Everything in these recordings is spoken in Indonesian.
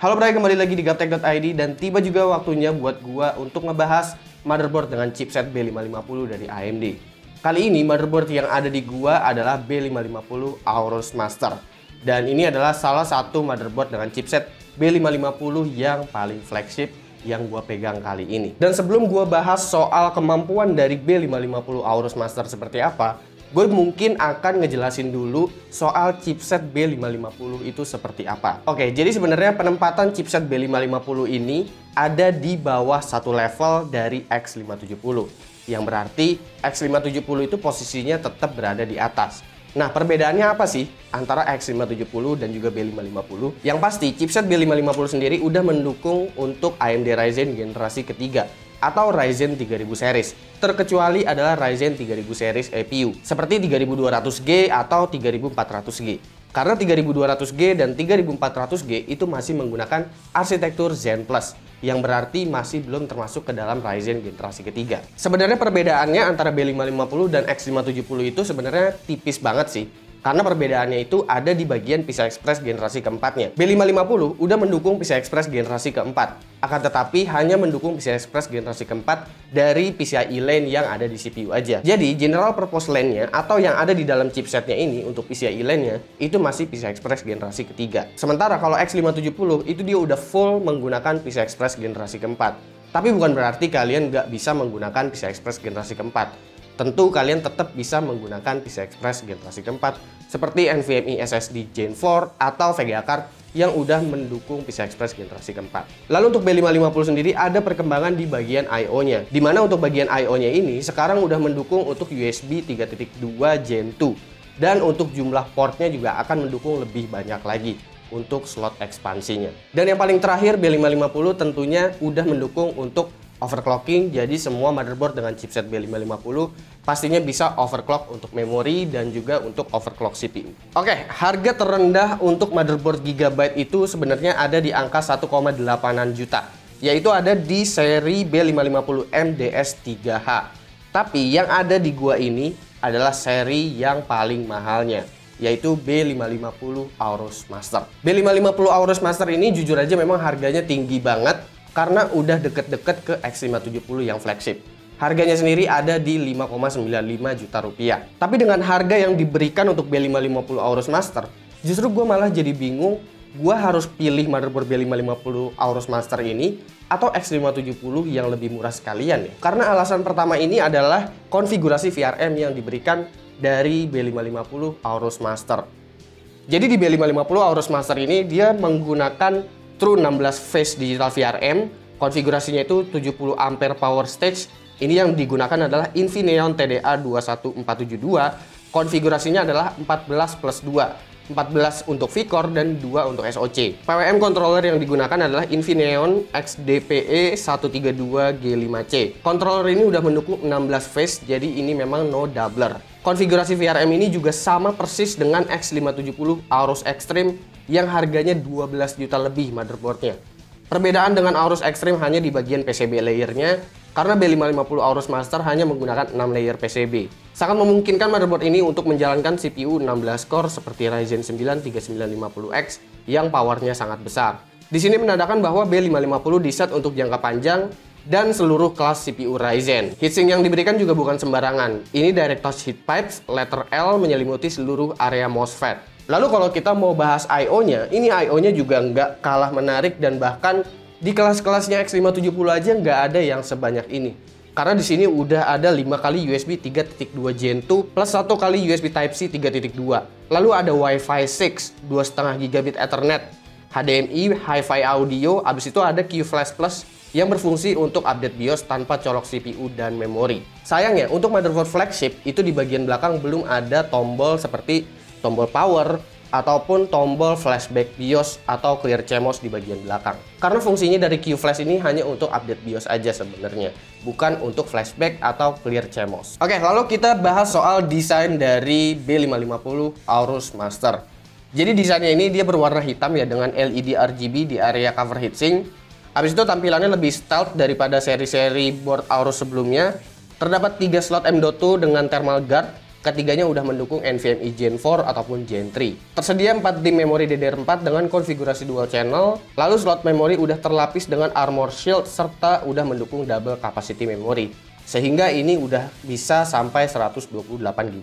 Halo Bray, kembali lagi di Gaptek.id dan tiba juga waktunya buat gua untuk ngebahas motherboard dengan chipset B550 dari AMD. Kali ini motherboard yang ada di gua adalah B550 Aorus Master. Dan ini adalah salah satu motherboard dengan chipset B550 yang paling flagship yang gua pegang kali ini. Dan sebelum gua bahas soal kemampuan dari B550 Aorus Master seperti apa, gue mungkin akan ngejelasin dulu soal chipset B550 itu seperti apa. Oke, jadi sebenarnya penempatan chipset B550 ini ada di bawah satu level dari X570. Yang berarti X570 itu posisinya tetap berada di atas. Nah, perbedaannya apa sih antara X570 dan juga B550? Yang pasti, chipset B550 sendiri udah mendukung untuk AMD Ryzen generasi ketiga atau Ryzen 3000 series, terkecuali adalah Ryzen 3000 series EPU seperti 3200G atau 3400G. Karena 3200G dan 3400G itu masih menggunakan arsitektur Zen Plus, yang berarti masih belum termasuk ke dalam Ryzen generasi ketiga. Sebenarnya perbedaannya antara B550 dan X570 itu sebenarnya tipis banget sih. Karena perbedaannya itu ada di bagian PCI Express generasi keempatnya. B550 udah mendukung PCI Express generasi keempat, akan tetapi hanya mendukung PCI Express generasi keempat dari PCIe lane yang ada di CPU aja. Jadi general purpose lane-nya atau yang ada di dalam chipsetnya ini untuk PCIe lane-nya itu masih PCI Express generasi ketiga. Sementara kalau X570 itu dia udah full menggunakan PCI Express generasi keempat. Tapi bukan berarti kalian nggak bisa menggunakan PCI Express generasi keempat. Tentu kalian tetap bisa menggunakan PCI Express generasi keempat seperti NVMe SSD Gen 4 atau VGA card yang udah mendukung PCI Express generasi keempat. Lalu untuk B550 sendiri ada perkembangan di bagian I/O-nya, dimana untuk bagian I/O-nya ini sekarang udah mendukung untuk USB 3.2 Gen 2 dan untuk jumlah portnya juga akan mendukung lebih banyak lagi untuk slot ekspansinya. Dan yang paling terakhir, B550 tentunya udah mendukung untuk overclocking, jadi semua motherboard dengan chipset B550 pastinya bisa overclock untuk memori dan juga untuk overclock CPU. Oke, harga terendah untuk motherboard Gigabyte itu sebenarnya ada di angka 1,8 juta, yaitu ada di seri B550M DS3H. Tapi yang ada di gua ini adalah seri yang paling mahalnya, yaitu B550 Aorus Master. B550 Aorus Master ini jujur aja memang harganya tinggi banget, karena udah deket-deket ke X570 yang flagship. Harganya sendiri ada di 5,95 juta rupiah. Tapi dengan harga yang diberikan untuk B550 Aorus Master, justru gue malah jadi bingung, gue harus pilih motherboard B550 Aorus Master ini atau X570 yang lebih murah sekalian ya. Karena alasan pertama ini adalah konfigurasi VRM yang diberikan dari B550 Aorus Master. Jadi di B550 Aorus Master ini dia menggunakan True 16 phase digital VRM, konfigurasinya itu 70 ampere power stage. Ini yang digunakan adalah Infineon TDA 21472. Konfigurasinya adalah 14+2. 14 untuk V-Core dan 2 untuk SoC. PWM controller yang digunakan adalah Infineon XDPE 132G5C. Controller ini udah mendukung 16 phase, jadi ini memang no doubler. Konfigurasi VRM ini juga sama persis dengan X570 Aorus Extreme yang harganya 12 juta lebih motherboardnya. Perbedaan dengan Aorus Extreme hanya di bagian PCB layernya, karena B550 Aorus Master hanya menggunakan 6 layer PCB. Sangat memungkinkan motherboard ini untuk menjalankan CPU 16 core seperti Ryzen 9 3950X yang powernya sangat besar. Di sini menandakan bahwa B550 diset untuk jangka panjang dan seluruh kelas CPU Ryzen. Heatsink yang diberikan juga bukan sembarangan. Ini direct touch heat pipes letter L menyelimuti seluruh area MOSFET. Lalu kalau kita mau bahas I/O-nya, ini I/O-nya juga nggak kalah menarik dan bahkan di kelas-kelasnya X570 aja nggak ada yang sebanyak ini. Karena di sini udah ada 5 kali USB 3.2 Gen 2 plus 1 kali USB Type-C 3.2. Lalu ada Wi-Fi 6, 2,5 GB Ethernet, HDMI, Hi-Fi audio, abis itu ada QFlash Plus yang berfungsi untuk update BIOS tanpa colok CPU dan memori. Sayangnya, untuk motherboard flagship itu di bagian belakang belum ada tombol seperti tombol power ataupun tombol flashback BIOS atau clear CMOS di bagian belakang. Karena fungsinya dari QFlash ini hanya untuk update BIOS aja sebenarnya, bukan untuk flashback atau clear CMOS. Oke, lalu kita bahas soal desain dari B550 Aorus Master. Jadi desainnya ini dia berwarna hitam ya dengan LED RGB di area cover heatsink. Habis itu tampilannya lebih stealth daripada seri-seri board Aorus sebelumnya. Terdapat 3 slot M.2 dengan thermal guard Ketiganya udah mendukung NVMe Gen 4 ataupun Gen 3. Tersedia 4 DIMM memori DDR4 dengan konfigurasi dual channel, lalu slot memori udah terlapis dengan Armor Shield serta udah mendukung double capacity memory. Sehingga ini udah bisa sampai 128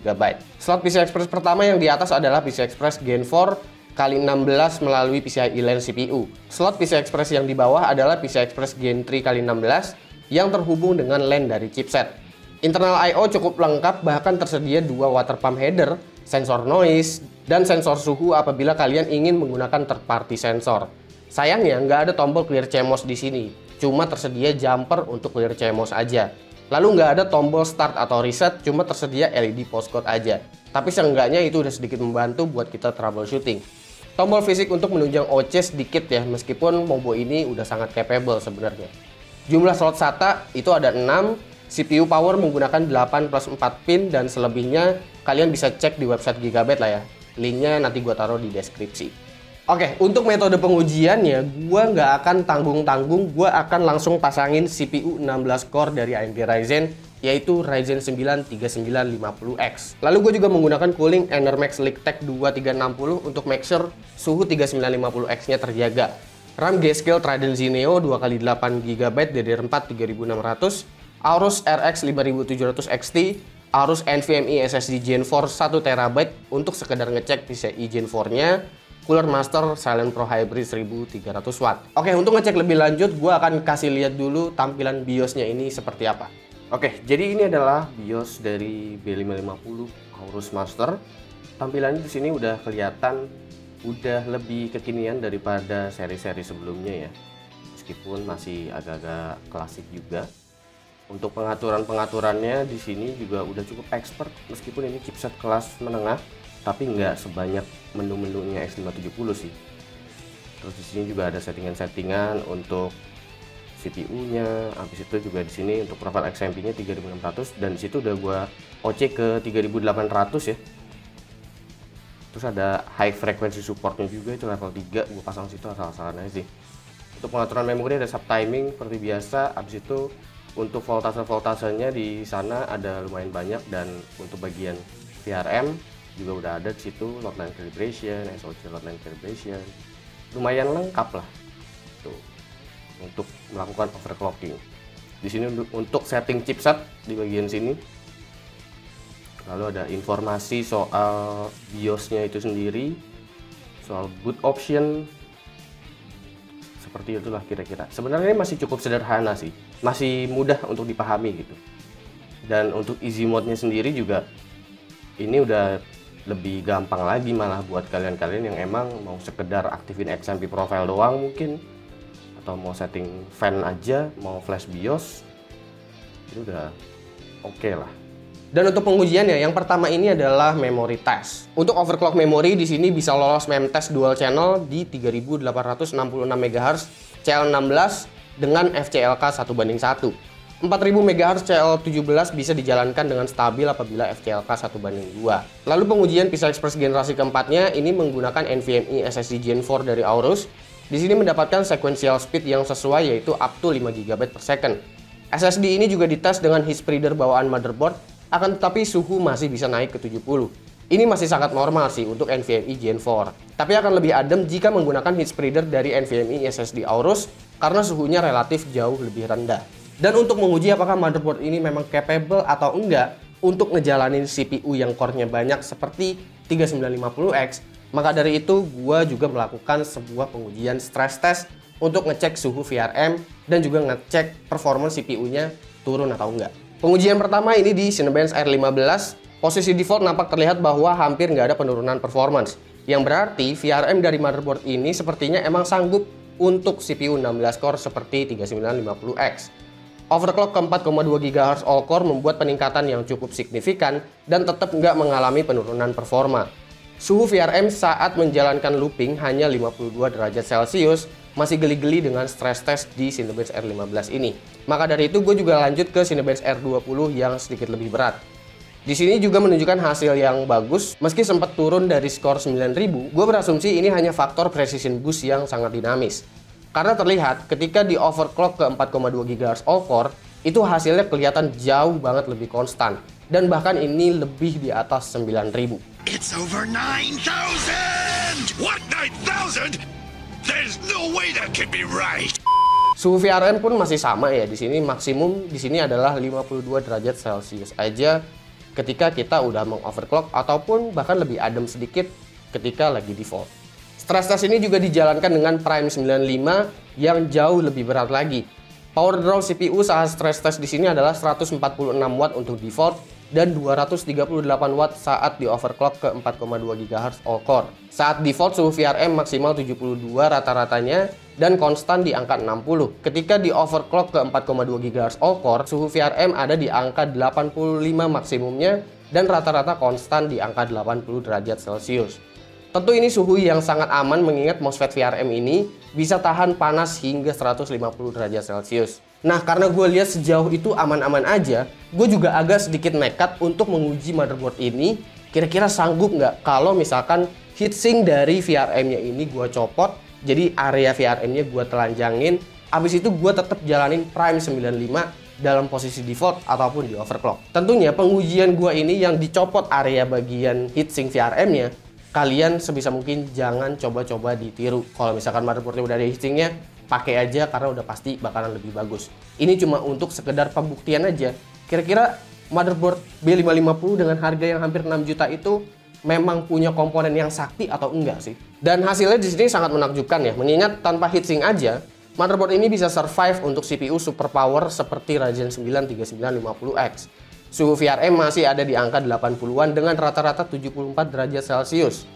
GB. Slot PCI Express pertama yang di atas adalah PCI Express Gen 4 x 16 melalui PCIe LAN CPU. Slot PCI Express yang di bawah adalah PCI Express Gen 3 x 16 yang terhubung dengan LAN dari chipset. Internal I/O cukup lengkap, bahkan tersedia 2 water pump header, sensor noise, dan sensor suhu apabila kalian ingin menggunakan third party sensor. Sayangnya nggak ada tombol clear CMOS di sini, cuma tersedia jumper untuk clear CMOS aja. Lalu nggak ada tombol start atau reset, cuma tersedia LED postcode aja. Tapi seenggaknya itu udah sedikit membantu buat kita troubleshooting. Tombol fisik untuk menunjang OC sedikit ya, meskipun Mobo ini udah sangat capable sebenarnya. Jumlah slot SATA itu ada 6, CPU power menggunakan 8 plus 4 pin, dan selebihnya kalian bisa cek di website Gigabyte lah ya. Linknya nanti gua taruh di deskripsi. Oke, untuk metode pengujiannya gua nggak akan tanggung-tanggung, gua akan langsung pasangin CPU 16 core dari AMD Ryzen, yaitu Ryzen 9 3950X. Lalu gue juga menggunakan cooling Enermax Liqtech 2360 untuk make sure suhu 3950X-nya terjaga. RAM G-Skill Trident Zinio 2x8 GB DDR4 3600, Aorus RX 5700 XT, Aorus NVMe SSD Gen 4 1TB untuk sekedar ngecek PCIe Gen 4-nya, Cooler Master Silent Pro Hybrid 1300 Watt. Oke, untuk ngecek lebih lanjut, gue akan kasih lihat dulu tampilan BIOS-nya ini seperti apa. Oke, jadi ini adalah BIOS dari B550 Aorus Master. Tampilannya di sini udah kelihatan, udah lebih kekinian daripada seri-seri sebelumnya ya. Meskipun masih agak-agak klasik juga. Untuk pengaturan-pengaturannya di sini juga udah cukup expert, meskipun ini chipset kelas menengah, tapi nggak sebanyak menu-menunya X570 sih. Terus di sini juga ada settingan-settingan untuk CPU-nya. Habis itu juga di sini untuk profile XMP-nya 3600, dan di situ udah gua OC ke 3800 ya. Terus ada high frequency supportnya juga, itu level 3 gua pasang situ asal-asalan aja sih. Untuk pengaturan memori ada sub timing seperti biasa. Habis itu untuk voltasenya di sana ada lumayan banyak, dan untuk bagian VRM juga udah ada di situ, load line calibration, SOC load line calibration, lumayan lengkap lah tuh untuk melakukan overclocking. Di sini untuk setting chipset di bagian sini. Lalu ada informasi soal BIOS-nya itu sendiri, soal boot option. Seperti itulah kira-kira. Sebenarnya ini masih cukup sederhana sih, masih mudah untuk dipahami gitu. Dan untuk easy mode-nya sendiri juga ini udah lebih gampang lagi malah buat kalian-kalian yang emang mau sekedar aktifin XMP profile doang mungkin, atau mau setting fan aja, mau flash BIOS, itu udah oke lah. Dan untuk pengujiannya, yang pertama ini adalah memory test. Untuk overclock memory di sini bisa lolos memtest dual channel di 3866 MHz CL16 dengan FCLK 1:1. 4000 MHz CL17 bisa dijalankan dengan stabil apabila FCLK 1:2. Lalu pengujian PCI Express generasi keempatnya ini menggunakan NVMe SSD Gen 4 dari Aorus. Di sini mendapatkan sequential speed yang sesuai, yaitu up to 5 GB per second. SSD ini juga dites dengan heat spreader bawaan motherboard, akan tetapi suhu masih bisa naik ke 70. Ini masih sangat normal sih untuk NVMe Gen 4. Tapi akan lebih adem jika menggunakan heat spreader dari NVMe SSD Aorus karena suhunya relatif jauh lebih rendah. Dan untuk menguji apakah motherboard ini memang capable atau enggak untuk ngejalanin CPU yang core-nya banyak seperti 3950X, maka dari itu gua juga melakukan sebuah pengujian stress test untuk ngecek suhu VRM dan juga ngecek performance CPU-nya turun atau enggak. Pengujian pertama ini di Cinebench R15. Posisi default nampak terlihat bahwa hampir nggak ada penurunan performance, yang berarti VRM dari motherboard ini sepertinya emang sanggup untuk CPU 16 core seperti 3950X. Overclock ke 4,2 GHz all-core membuat peningkatan yang cukup signifikan dan tetap nggak mengalami penurunan performa. Suhu VRM saat menjalankan looping hanya 52 derajat Celcius, masih geli-geli dengan stress test di Cinebench R15 ini. Maka dari itu gue juga lanjut ke Cinebench R20 yang sedikit lebih berat. Di sini juga menunjukkan hasil yang bagus, meski sempat turun dari skor 9000, gue berasumsi ini hanya faktor precision boost yang sangat dinamis. Karena terlihat ketika di overclock ke 4,2 GHz all-core, itu hasilnya kelihatan jauh banget lebih konstan. dan bahkan ini lebih di atas 9.000. It's over 9,000! What, 9,000? There's no way that can be right! Suhu VRM pun masih sama ya, di sini maksimum di sini adalah 52 derajat Celcius aja ketika kita udah mengoverclock ataupun bahkan lebih adem sedikit ketika lagi default. Stress test ini juga dijalankan dengan Prime 95 yang jauh lebih berat lagi. Power draw CPU saat stress test di sini adalah 146 watt untuk default dan 238 watt saat di overclock ke 4,2 GHz all core. Saat default suhu VRM maksimal 72 rata-ratanya dan konstan di angka 60. Ketika di overclock ke 4,2 GHz all core, suhu VRM ada di angka 85 maksimumnya dan rata-rata konstan di angka 80 derajat Celcius. Tentu ini suhu yang sangat aman mengingat MOSFET VRM ini bisa tahan panas hingga 150 derajat Celcius. Nah, karena gue lihat sejauh itu aman-aman aja, gue juga agak sedikit nekat untuk menguji motherboard ini. Kira-kira sanggup nggak kalau misalkan heatsink dari VRM-nya ini gue copot, jadi area VRM-nya gue telanjangin, abis itu gue tetap jalanin Prime 95 dalam posisi default ataupun di overclock. Tentunya pengujian gue ini yang dicopot area bagian heatsink VRM-nya, kalian sebisa mungkin jangan coba-coba ditiru. Kalau misalkan motherboardnya udah ada heatsinknya, pakai aja karena udah pasti bakalan lebih bagus. Ini cuma untuk sekedar pembuktian aja. Kira-kira motherboard B550 dengan harga yang hampir 6 juta itu memang punya komponen yang sakti atau enggak sih? Dan hasilnya di sini sangat menakjubkan ya. Mengingat tanpa heatsink aja, motherboard ini bisa survive untuk CPU superpower seperti Ryzen 9 3950X. Suhu VRM masih ada di angka 80-an dengan rata-rata 74 derajat Celcius.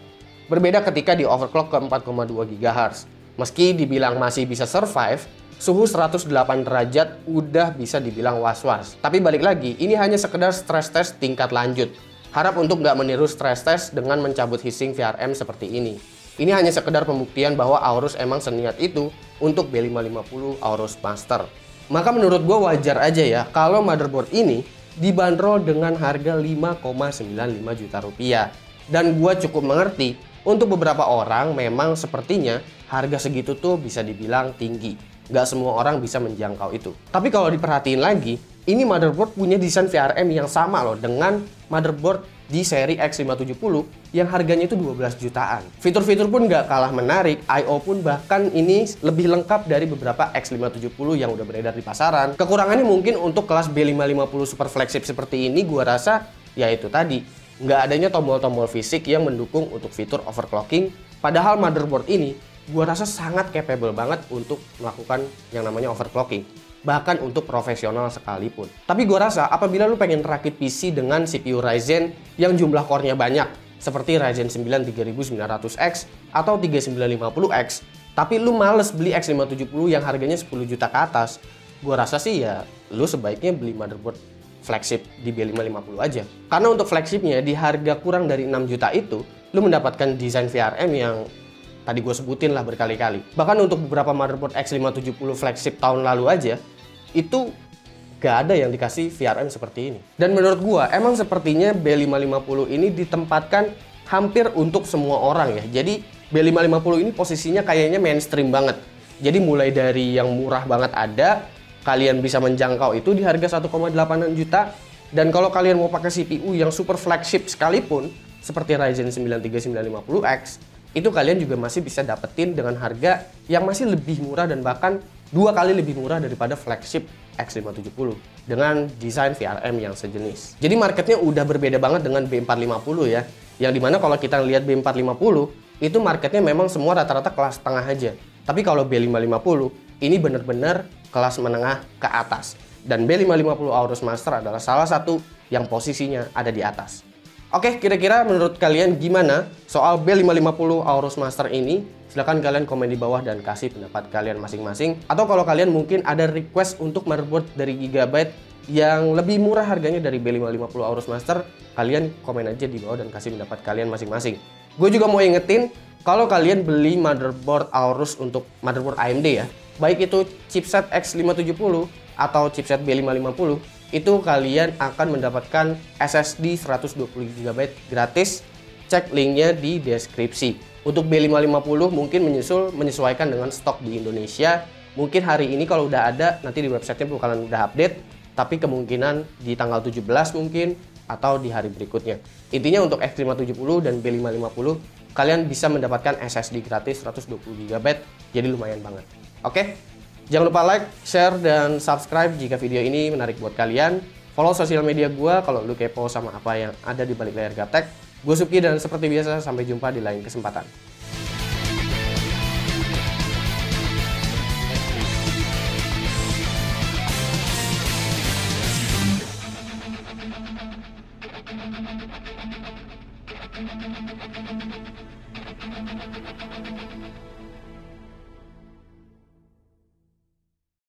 Berbeda ketika di overclock ke 4,2 GHz. Meski dibilang masih bisa survive, suhu 108 derajat udah bisa dibilang was-was. Tapi balik lagi, ini hanya sekedar stress test tingkat lanjut. Harap untuk nggak meniru stress test dengan mencabut heatsink VRM seperti ini. Ini hanya sekedar pembuktian bahwa Aorus emang seniat itu untuk B550 Aorus Master. Maka menurut gue wajar aja ya kalau motherboard ini dibanderol dengan harga 5,95 juta rupiah. Dan gue cukup mengerti, untuk beberapa orang memang sepertinya harga segitu tuh bisa dibilang tinggi. Nggak semua orang bisa menjangkau itu. Tapi kalau diperhatiin lagi, ini motherboard punya desain VRM yang sama loh dengan motherboard di seri X570 yang harganya itu 12 jutaan. Fitur-fitur pun nggak kalah menarik, I/O pun bahkan ini lebih lengkap dari beberapa X570 yang udah beredar di pasaran. Kekurangannya mungkin untuk kelas B550 super flagship seperti ini gua rasa ya itu tadi, nggak adanya tombol-tombol fisik yang mendukung untuk fitur overclocking. Padahal motherboard ini gua rasa sangat capable banget untuk melakukan yang namanya overclocking. Bahkan untuk profesional sekalipun. Tapi gue rasa apabila lu pengen rakit PC dengan CPU Ryzen yang jumlah core-nya banyak, seperti Ryzen 9 3900X atau 3950X, tapi lu males beli X570 yang harganya 10 juta ke atas, gue rasa sih ya lu sebaiknya beli motherboard flagship di B550 aja. Karena untuk flagshipnya di harga kurang dari 6 juta itu, lu mendapatkan desain VRM yang tadi gue sebutin lah berkali-kali. Bahkan untuk beberapa motherboard X570 flagship tahun lalu aja, itu gak ada yang dikasih VRM seperti ini. Dan menurut gua emang sepertinya B550 ini ditempatkan hampir untuk semua orang ya. Jadi B550 ini posisinya kayaknya mainstream banget. Jadi mulai dari yang murah banget ada, kalian bisa menjangkau itu di harga 1,8 juta. Dan kalau kalian mau pakai CPU yang super flagship sekalipun, seperti Ryzen 9 3950X, itu kalian juga masih bisa dapetin dengan harga yang masih lebih murah dan bahkan 2 kali lebih murah daripada flagship X570 dengan desain VRM yang sejenis. Jadi marketnya udah berbeda banget dengan B450 ya. Yang dimana kalau kita lihat B450 itu marketnya memang semua rata-rata kelas tengah aja. Tapi kalau B550 ini benar-benar kelas menengah ke atas. Dan B550 Aorus Master adalah salah satu yang posisinya ada di atas. Oke, kira-kira menurut kalian gimana soal B550 Aorus Master ini? Silahkan kalian komen di bawah dan kasih pendapat kalian masing-masing. Atau kalau kalian mungkin ada request untuk motherboard dari Gigabyte yang lebih murah harganya dari B550 Aorus Master, kalian komen aja di bawah dan kasih pendapat kalian masing-masing. Gue juga mau ingetin, kalau kalian beli motherboard Aorus untuk motherboard AMD ya, baik itu chipset X570 atau chipset B550, itu kalian akan mendapatkan SSD 120GB gratis. Cek linknya di deskripsi. Untuk B550 mungkin menyesuaikan dengan stok di Indonesia. Mungkin hari ini kalau udah ada, nanti di websitenya bakalan udah update. Tapi kemungkinan di tanggal 17 mungkin atau di hari berikutnya. Intinya untuk X570 dan B550 kalian bisa mendapatkan SSD gratis 120GB, jadi lumayan banget. Oke, jangan lupa like, share, dan subscribe jika video ini menarik buat kalian. Follow sosial media gue kalau lu kepo sama apa yang ada di balik layar gaptek. Gue Supki dan seperti biasa sampai jumpa di lain kesempatan.